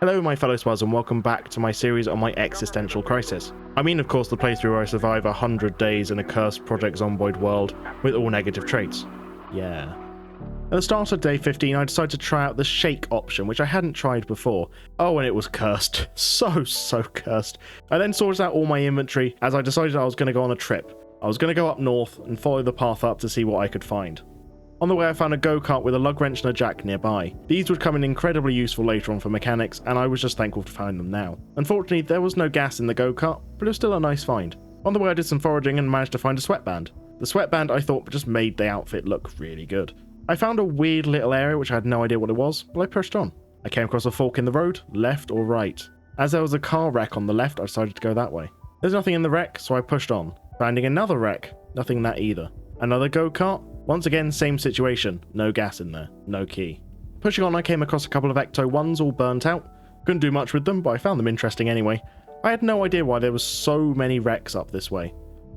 Hello my fellow spuds and welcome back to my series on my existential crisis. I mean of course the playthrough where I survive 100 days in a cursed Project Zomboid world with all negative traits. Yeah. At the start of day 15 I decided to try out the shake option, which I hadn't tried before. Oh, and it was cursed. So cursed. I then sorted out all my inventory as I decided I was going to go on a trip. I was going to go up north and follow the path up to see what I could find. On the way I found a go-kart with a lug wrench and a jack nearby. These would come in incredibly useful later on for mechanics, and I was just thankful to find them now. Unfortunately there was no gas in the go-kart, but it was still a nice find. On the way I did some foraging and managed to find a sweatband. The sweatband I thought just made the outfit look really good. I found a weird little area which I had no idea what it was, but I pushed on. I came across a fork in the road, left or right. As there was a car wreck on the left I decided to go that way. There's nothing in the wreck, so I pushed on. Finding another wreck, nothing in that either. Another go-kart. Once again, same situation, no gas in there, no key. Pushing on I came across a couple of Ecto-1s all burnt out. Couldn't do much with them, but I found them interesting anyway. I had no idea why there was so many wrecks up this way.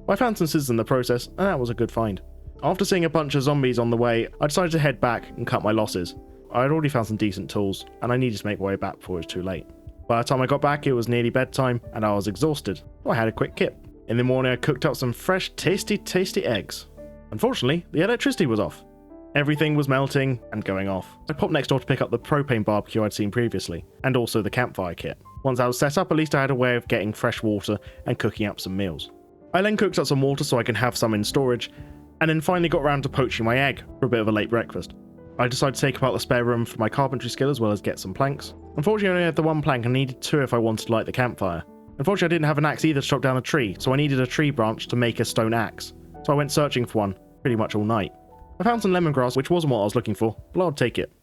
I found some scissors in the process, and that was a good find. After seeing a bunch of zombies on the way, I decided to head back and cut my losses. I had already found some decent tools, and I needed to make my way back before it was too late. By the time I got back it was nearly bedtime, and I was exhausted, so I had a quick kip. In the morning I cooked up some fresh tasty eggs. Unfortunately, the electricity was off. Everything was melting and going off. I popped next door to pick up the propane barbecue I'd seen previously, and also the campfire kit. Once I was set up, at least I had a way of getting fresh water and cooking up some meals. I then cooked up some water so I can have some in storage, and then finally got around to poaching my egg for a bit of a late breakfast. I decided to take apart the spare room for my carpentry skill as well as get some planks. Unfortunately I only had the one plank and needed two if I wanted to light the campfire. Unfortunately I didn't have an axe either to chop down a tree, so I needed a tree branch to make a stone axe. So I went searching for one, pretty much all night. I found some lemongrass, which wasn't what I was looking for, but I'd take it.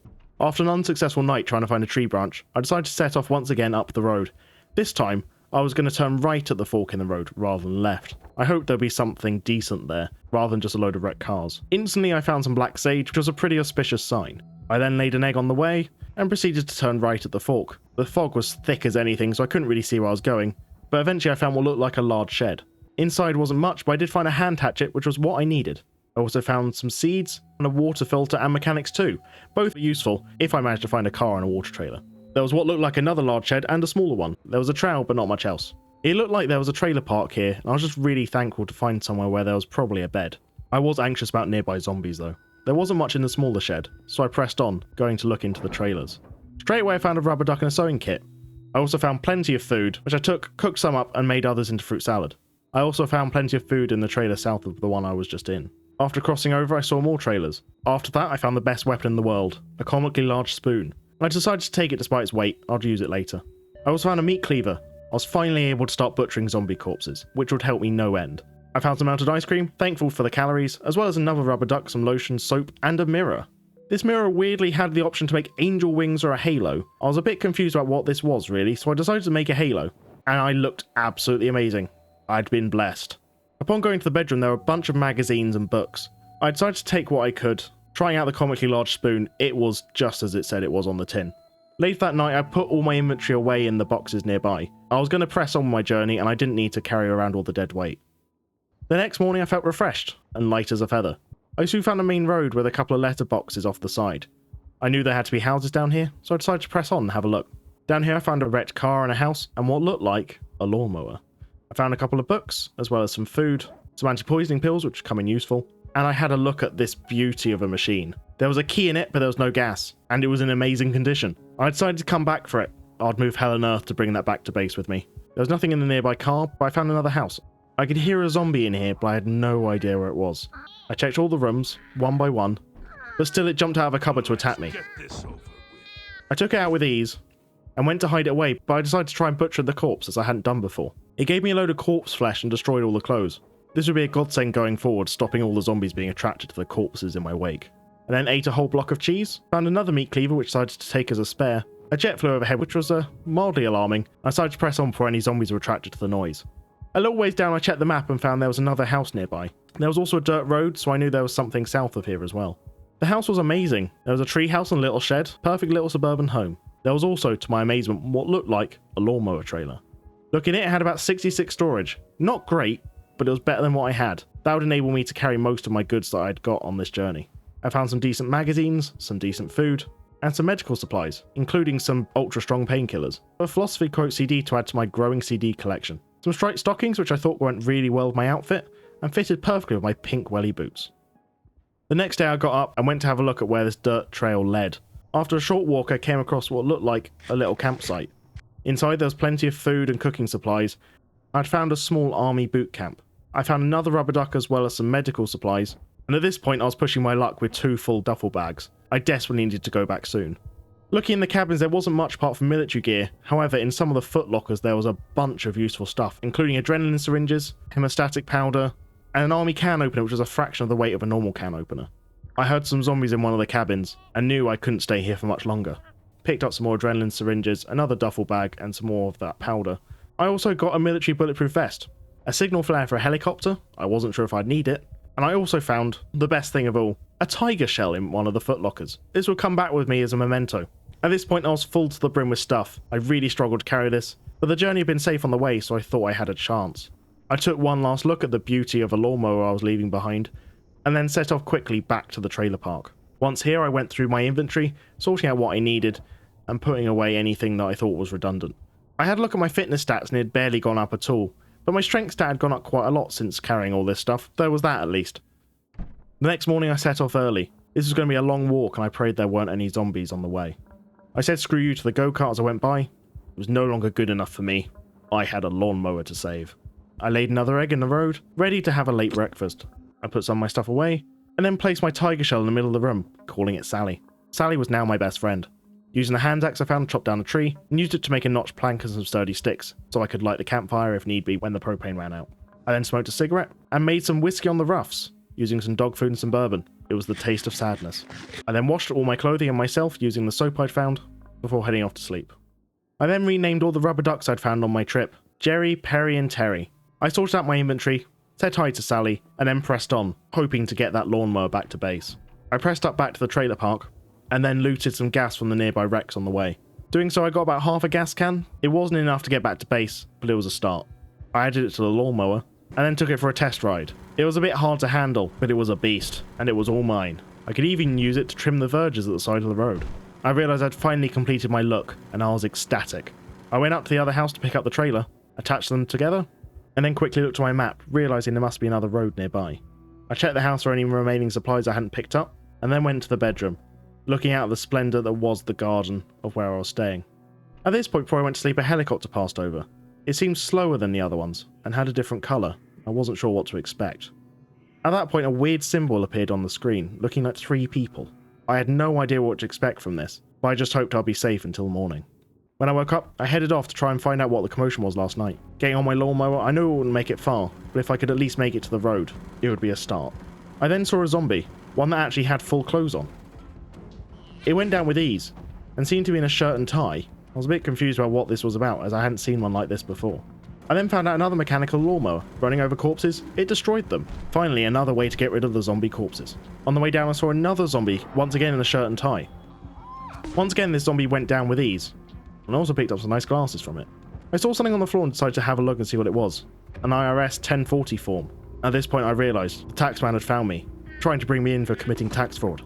After an unsuccessful night trying to find a tree branch, I decided to set off once again up the road. This time, I was going to turn right at the fork in the road rather than left. I hoped there'd be something decent there, rather than just a load of wrecked cars. Instantly I found some black sage, which was a pretty auspicious sign. I then laid an egg on the way, and proceeded to turn right at the fork. The fog was thick as anything, so I couldn't really see where I was going, but eventually I found what looked like a large shed. Inside wasn't much, but I did find a hand hatchet, which was what I needed. I also found some seeds, and a water filter and mechanics too. Both were useful if I managed to find a car and a water trailer. There was what looked like another large shed and a smaller one. There was a trail, but not much else. It looked like there was a trailer park here, and I was just really thankful to find somewhere where there was probably a bed. I was anxious about nearby zombies though. There wasn't much in the smaller shed, so I pressed on, going to look into the trailers. Straight away I found a rubber duck and a sewing kit. I also found plenty of food, which I took, cooked some up, and made others into fruit salad. I also found plenty of food in the trailer south of the one I was just in. After crossing over, I saw more trailers. After that, I found the best weapon in the world, a comically large spoon. I decided to take it despite its weight. I'll use it later. I also found a meat cleaver. I was finally able to start butchering zombie corpses, which would help me no end. I found some melted ice cream, thankful for the calories, as well as another rubber duck, some lotion, soap, and a mirror. This mirror weirdly had the option to make angel wings or a halo. I was a bit confused about what this was really, so I decided to make a halo. And I looked absolutely amazing. I'd been blessed. Upon going to the bedroom, there were a bunch of magazines and books. I decided to take what I could. Trying out the comically large spoon, it was just as it said it was on the tin. Later that night, I put all my inventory away in the boxes nearby. I was going to press on my journey, and I didn't need to carry around all the dead weight. The next morning, I felt refreshed and light as a feather. I soon found a main road with a couple of letter boxes off the side. I knew there had to be houses down here, so I decided to press on and have a look. Down here, I found a wrecked car and a house, and what looked like a lawnmower. I found a couple of books, as well as some food, some anti-poisoning pills, which come in useful, and I had a look at this beauty of a machine. There was a key in it, but there was no gas, and it was in amazing condition. I decided to come back for it. I'd move hell and earth to bring that back to base with me. There was nothing in the nearby car, but I found another house. I could hear a zombie in here, but I had no idea where it was. I checked all the rooms, one by one, but still it jumped out of a cupboard to attack me. I took it out with ease, and went to hide it away, but I decided to try and butcher the corpse as I hadn't done before. It gave me a load of corpse flesh and destroyed all the clothes. This would be a godsend going forward, stopping all the zombies being attracted to the corpses in my wake. I then ate a whole block of cheese, found another meat cleaver which I decided to take as a spare. A jet flew overhead which was mildly alarming. I decided to press on before any zombies were attracted to the noise. A little ways down I checked the map and found there was another house nearby. There was also a dirt road, so I knew there was something south of here as well. The house was amazing. There was a tree house and a little shed, perfect little suburban home. There was also, to my amazement, what looked like a lawnmower trailer. Looking at it, it had about 66 storage. Not great, but it was better than what I had. That would enable me to carry most of my goods that I'd got on this journey. I found some decent magazines, some decent food, and some medical supplies, including some ultra-strong painkillers, a philosophy quote CD to add to my growing CD collection, some striped stockings which I thought went really well with my outfit, and fitted perfectly with my pink welly boots. The next day I got up and went to have a look at where this dirt trail led. After a short walk I came across what looked like a little campsite. Inside there was plenty of food and cooking supplies. I'd found a small army boot camp. I found another rubber duck as well as some medical supplies, and at this point I was pushing my luck with 2 full duffel bags. I desperately needed to go back soon. Looking in the cabins there wasn't much apart from military gear, however in some of the foot lockers there was a bunch of useful stuff, including adrenaline syringes, hemostatic powder, and an army can opener which was a fraction of the weight of a normal can opener. I heard some zombies in one of the cabins, and knew I couldn't stay here for much longer. Picked up some more adrenaline syringes, another duffel bag, and some more of that powder. I also got a military bulletproof vest, a signal flare for a helicopter, I wasn't sure if I'd need it, and I also found, the best thing of all, a tiger shell in one of the footlockers. This would come back with me as a memento. At this point I was full to the brim with stuff. I really struggled to carry this, but the journey had been safe on the way, so I thought I had a chance. I took one last look at the beauty of a lawnmower I was leaving behind, and then set off quickly back to the trailer park. Once here I went through my inventory, sorting out what I needed, and putting away anything that I thought was redundant. I had a look at my fitness stats and it had barely gone up at all, but my strength stat had gone up quite a lot since carrying all this stuff, there was that at least. The next morning I set off early. This was going to be a long walk and I prayed there weren't any zombies on the way. I said screw you to the go-kart as I went by. It was no longer good enough for me. I had a lawnmower to save. I laid another egg in the road, ready to have a late breakfast. I put some of my stuff away, and then placed my tiger shell in the middle of the room, calling it Sally. Sally was now my best friend. Using the hand axe I found, chopped down a tree, and used it to make a notched plank and some sturdy sticks, so I could light the campfire if need be when the propane ran out. I then smoked a cigarette, and made some whiskey on the roughs, using some dog food and some bourbon. It was the taste of sadness. I then washed all my clothing and myself using the soap I'd found, before heading off to sleep. I then renamed all the rubber ducks I'd found on my trip, Jerry, Perry, and Terry. I sorted out my inventory, said hi to Sally, and then pressed on, hoping to get that lawnmower back to base. I pressed up back to the trailer park, and then looted some gas from the nearby wrecks on the way. Doing so I got about half a gas can. It wasn't enough to get back to base, but it was a start. I added it to the lawnmower, and then took it for a test ride. It was a bit hard to handle, but it was a beast, and it was all mine. I could even use it to trim the verges at the side of the road. I realised I'd finally completed my look, and I was ecstatic. I went up to the other house to pick up the trailer, attached them together, and then quickly looked at my map, realising there must be another road nearby. I checked the house for any remaining supplies I hadn't picked up, and then went to the bedroom, looking out at the splendour that was the garden of where I was staying. At this point before I went to sleep, a helicopter passed over. It seemed slower than the other ones, and had a different colour. I wasn't sure what to expect. At that point a weird symbol appeared on the screen, looking like 3 people. I had no idea what to expect from this, but I just hoped I'd be safe until morning. When I woke up, I headed off to try and find out what the commotion was last night. Getting on my lawnmower, I knew it wouldn't make it far, but if I could at least make it to the road, it would be a start. I then saw a zombie, one that actually had full clothes on. It went down with ease, and seemed to be in a shirt and tie. I was a bit confused about what this was about, as I hadn't seen one like this before. I then found out another mechanical lawnmower. Running over corpses, it destroyed them. Finally, another way to get rid of the zombie corpses. On the way down I saw another zombie, once again in a shirt and tie. Once again this zombie went down with ease, and I also picked up some nice glasses from it. I saw something on the floor and decided to have a look and see what it was. An IRS 1040 form. At this point I realised the taxman had found me, trying to bring me in for committing tax fraud.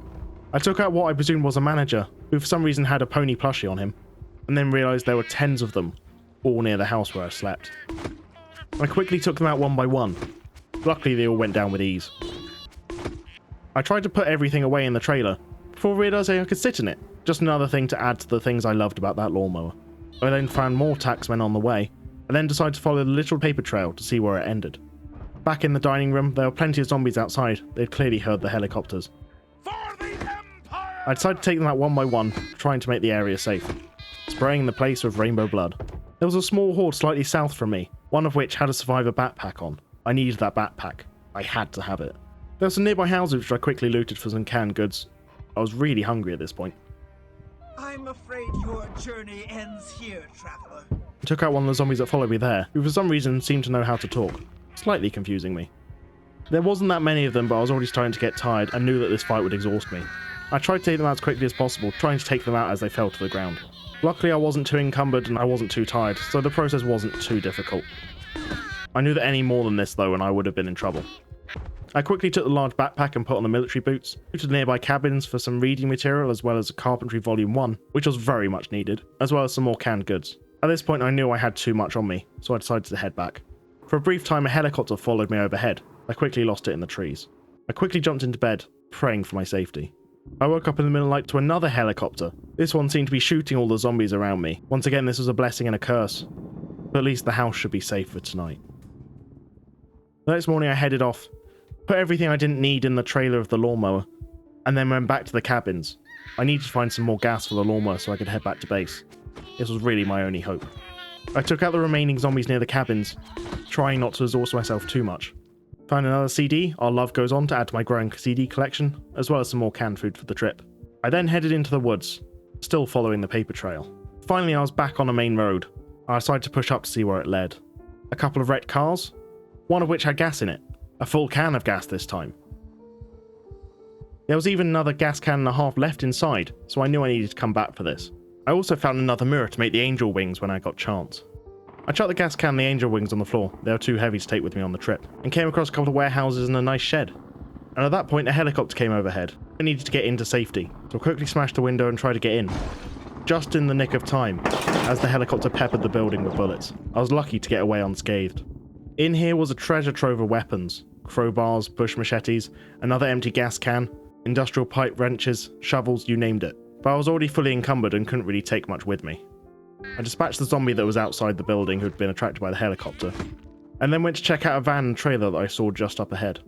I took out what I presumed was a manager, who for some reason had a pony plushie on him, and then realised there were tens of them, all near the house where I slept. I quickly took them out one by one. Luckily they all went down with ease. I tried to put everything away in the trailer, before realising I could sit in it. Just another thing to add to the things I loved about that lawnmower. I then found more taxmen on the way, and then decided to follow the little paper trail to see where it ended. Back in the dining room, there were plenty of zombies outside. They'd clearly heard the helicopters. I decided to take them out one by one, trying to make the area safe, spraying the place with rainbow blood. There was a small horde slightly south from me, one of which had a survivor backpack on. I needed that backpack. I had to have it. There were some nearby houses which I quickly looted for some canned goods. I was really hungry at this point. I'm afraid your journey ends here, traveler. I took out one of the zombies that followed me there, who for some reason seemed to know how to talk, slightly confusing me. There wasn't that many of them, but I was already starting to get tired and knew that this fight would exhaust me. I tried to take them out as quickly as possible, trying to take them out as they fell to the ground. Luckily I wasn't too encumbered and I wasn't too tired, so the process wasn't too difficult. I knew that any more than this though and I would have been in trouble. I quickly took the large backpack and put on the military boots, moved to the nearby cabins for some reading material as well as a carpentry volume 1, which was very much needed, as well as some more canned goods. At this point I knew I had too much on me, so I decided to head back. For a brief time a helicopter followed me overhead. I quickly lost it in the trees. I quickly jumped into bed, praying for my safety. I woke up in the middle of the night to another helicopter. This one seemed to be shooting all the zombies around me. Once again this was a blessing and a curse, but at least the house should be safe for tonight. The next morning I headed off, put everything I didn't need in the trailer of the lawnmower, and then went back to the cabins. I needed to find some more gas for the lawnmower so I could head back to base. This was really my only hope. I took out the remaining zombies near the cabins, trying not to exhaust myself too much. Found another CD, Our Love Goes On, to add to my growing CD collection, as well as some more canned food for the trip. I then headed into the woods, still following the paper trail. Finally I was back on a main road. I decided to push up to see where it led. A couple of wrecked cars, one of which had gas in it. A full can of gas this time. There was even another gas can and a half left inside, so I knew I needed to come back for this. I also found another mirror to make the angel wings when I got chance. I chucked the gas can and the angel wings on the floor, they were too heavy to take with me on the trip, and came across a couple of warehouses and a nice shed. And at that point a helicopter came overhead. I needed to get into safety, so I quickly smashed the window and tried to get in. Just in the nick of time, as the helicopter peppered the building with bullets. I was lucky to get away unscathed. In here was a treasure trove of weapons. Crowbars, bush machetes, another empty gas can, industrial pipe wrenches, shovels, you named it. But I was already fully encumbered and couldn't really take much with me. I dispatched the zombie that was outside the building who had been attracted by the helicopter, and then went to check out a van and trailer that I saw just up ahead.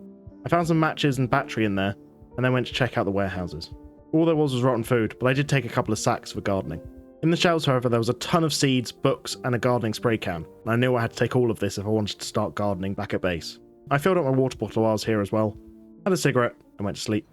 I found some matches and battery in there, and then went to check out the warehouses. All there was rotten food, but I did take a couple of sacks for gardening. In the shelves, however, there was a ton of seeds, books, and a gardening spray can, and I knew I had to take all of this if I wanted to start gardening back at base. I filled up my water bottle while I was here as well, had a cigarette, and went to sleep.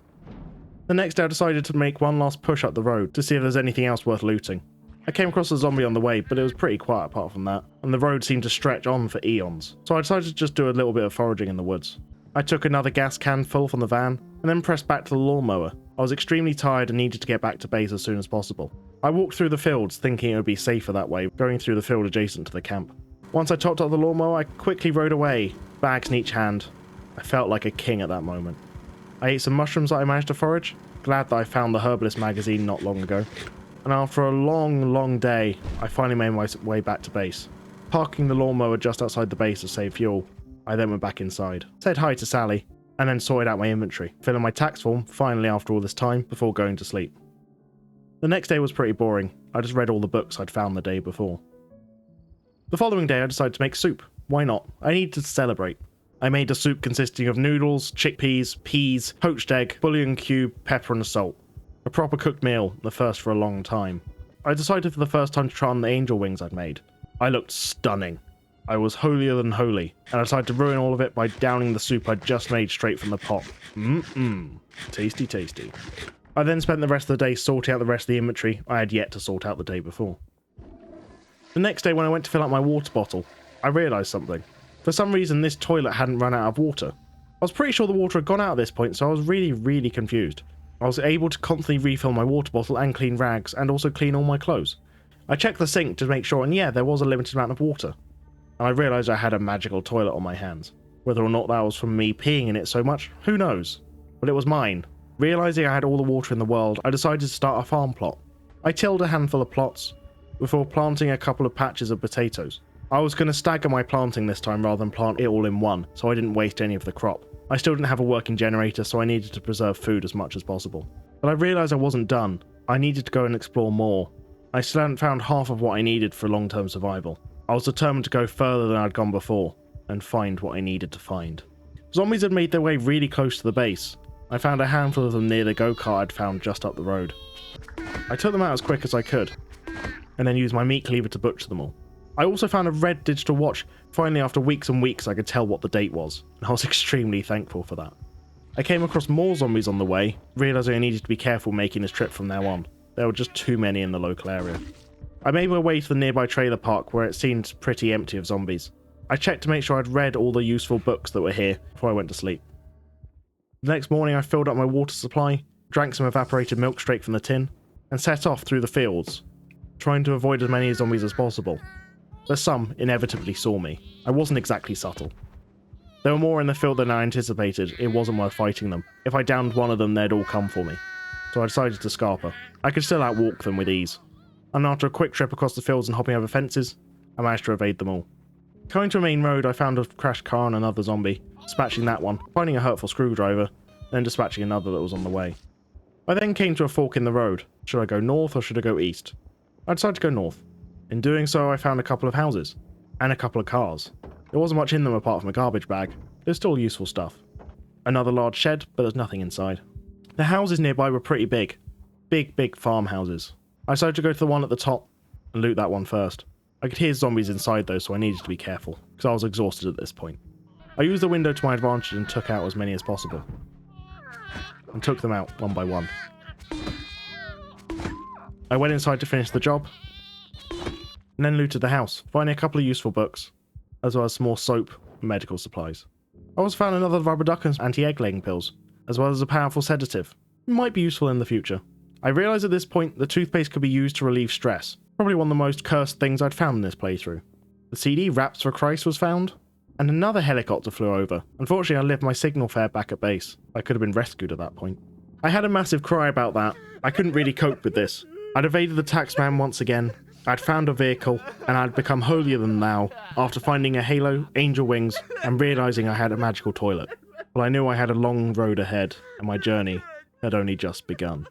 The next day I decided to make one last push up the road to see if there's anything else worth looting. I came across a zombie on the way, but it was pretty quiet apart from that, and the road seemed to stretch on for eons, so I decided to just do a little bit of foraging in the woods. I took another gas can full from the van, and then pressed back to the lawnmower. I was extremely tired and needed to get back to base as soon as possible. I walked through the fields thinking it would be safer that way, going through the field adjacent to the camp. Once I topped up the lawnmower, I quickly rode away, bags in each hand. I felt like a king at that moment. I ate some mushrooms that I managed to forage, glad that I found the Herbalist magazine not long ago. And after a long day, I finally made my way back to base. Parking the lawnmower just outside the base to save fuel, I then went back inside, said hi to Sally, and then sorted out my inventory, filling my tax form finally after all this time before going to sleep. The next day was pretty boring. I just read all the books I'd found the day before. The following day I decided to make soup. Why not? I needed to celebrate. I made a soup consisting of noodles, chickpeas, peas, poached egg, bouillon cube, pepper and salt. A proper cooked meal, the first for a long time. I decided for the first time to try on the angel wings I'd made. I looked stunning. I was holier than holy, and I decided to ruin all of it by downing the soup I'd just made straight from the pot. Tasty, tasty. I then spent the rest of the day sorting out the rest of the inventory I had yet to sort out the day before. The next day when I went to fill up my water bottle, I realised something. For some reason this toilet hadn't run out of water. I was pretty sure the water had gone out at this point, so I was really confused. I was able to constantly refill my water bottle and clean rags, and also clean all my clothes. I checked the sink to make sure, and yeah, there was a limited amount of water. And I realised I had a magical toilet on my hands. Whether or not that was from me peeing in it so much, who knows? But it was mine. Realising I had all the water in the world, I decided to start a farm plot. I tilled a handful of plots, before planting a couple of patches of potatoes. I was going to stagger my planting this time rather than plant it all in one, so I didn't waste any of the crop. I still didn't have a working generator, so I needed to preserve food as much as possible. But I realised I wasn't done. I needed to go and explore more. I still hadn't found half of what I needed for long-term survival. I was determined to go further than I'd gone before, and find what I needed to find. Zombies had made their way really close to the base. I found a handful of them near the go-kart I'd found just up the road. I took them out as quick as I could, and then used my meat cleaver to butcher them all. I also found a red digital watch. Finally, after weeks and weeks, I could tell what the date was, and I was extremely thankful for that. I came across more zombies on the way, realising I needed to be careful making this trip from now on. There were just too many in the local area. I made my way to the nearby trailer park where it seemed pretty empty of zombies. I checked to make sure I'd read all the useful books that were here before I went to sleep. The next morning I filled up my water supply, drank some evaporated milk straight from the tin, and set off through the fields, trying to avoid as many zombies as possible. But some inevitably saw me. I wasn't exactly subtle. There were more in the field than I anticipated. It wasn't worth fighting them. If I downed one of them, they'd all come for me. So I decided to scarper. I could still outwalk them with ease. And after a quick trip across the fields and hopping over fences, I managed to evade them all. Coming to a main road, I found a crashed car and another zombie, dispatching that one, finding a hurtful screwdriver, then dispatching another that was on the way. I then came to a fork in the road. Should I go north or should I go east? I decided to go north. In doing so, I found a couple of houses, and a couple of cars. There wasn't much in them apart from a garbage bag. There's still useful stuff. Another large shed, but there's nothing inside. The houses nearby were pretty big. Big farmhouses. I decided to go to the one at the top and loot that one first. I could hear zombies inside though, so I needed to be careful, because I was exhausted at this point. I used the window to my advantage and took out as many as possible. And took them out one by one. I went inside to finish the job, and then looted the house, finding a couple of useful books, as well as some more soap and medical supplies. I also found another rubber duck and anti-egg laying pills, as well as a powerful sedative. It might be useful in the future. I realised at this point that toothpaste could be used to relieve stress. Probably one of the most cursed things I'd found in this playthrough. The CD Raps for Christ was found, and another helicopter flew over. Unfortunately, I left my signal fare back at base. I could have been rescued at that point. I had a massive cry about that. I couldn't really cope with this. I'd evaded the taxman once again. I'd found a vehicle, and I'd become holier than thou after finding a halo, angel wings, and realising I had a magical toilet. But I knew I had a long road ahead, and my journey had only just begun.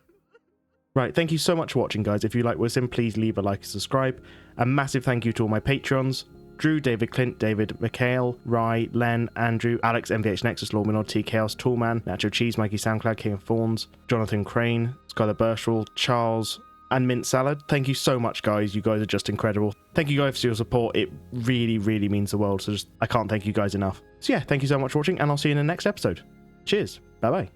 Right, thank you so much for watching, guys. If you like what we're in, please leave a like and subscribe. A massive thank you to all my Patreons: Drew, David, Clint, David, Mikhail, Rye, Len, Andrew, Alex, MVH Nexus, Lawminod, T Chaos, Toolman, Nacho Cheese, Mikey SoundCloud, King of Thorns, Jonathan Crane, Skylar Burstrel, Charles, and Mint Salad. Thank you so much, guys. You guys are just incredible. Thank you guys for your support. It really means the world. So I can't thank you guys enough. So yeah, thank you so much for watching, and I'll see you in the next episode. Cheers. Bye bye.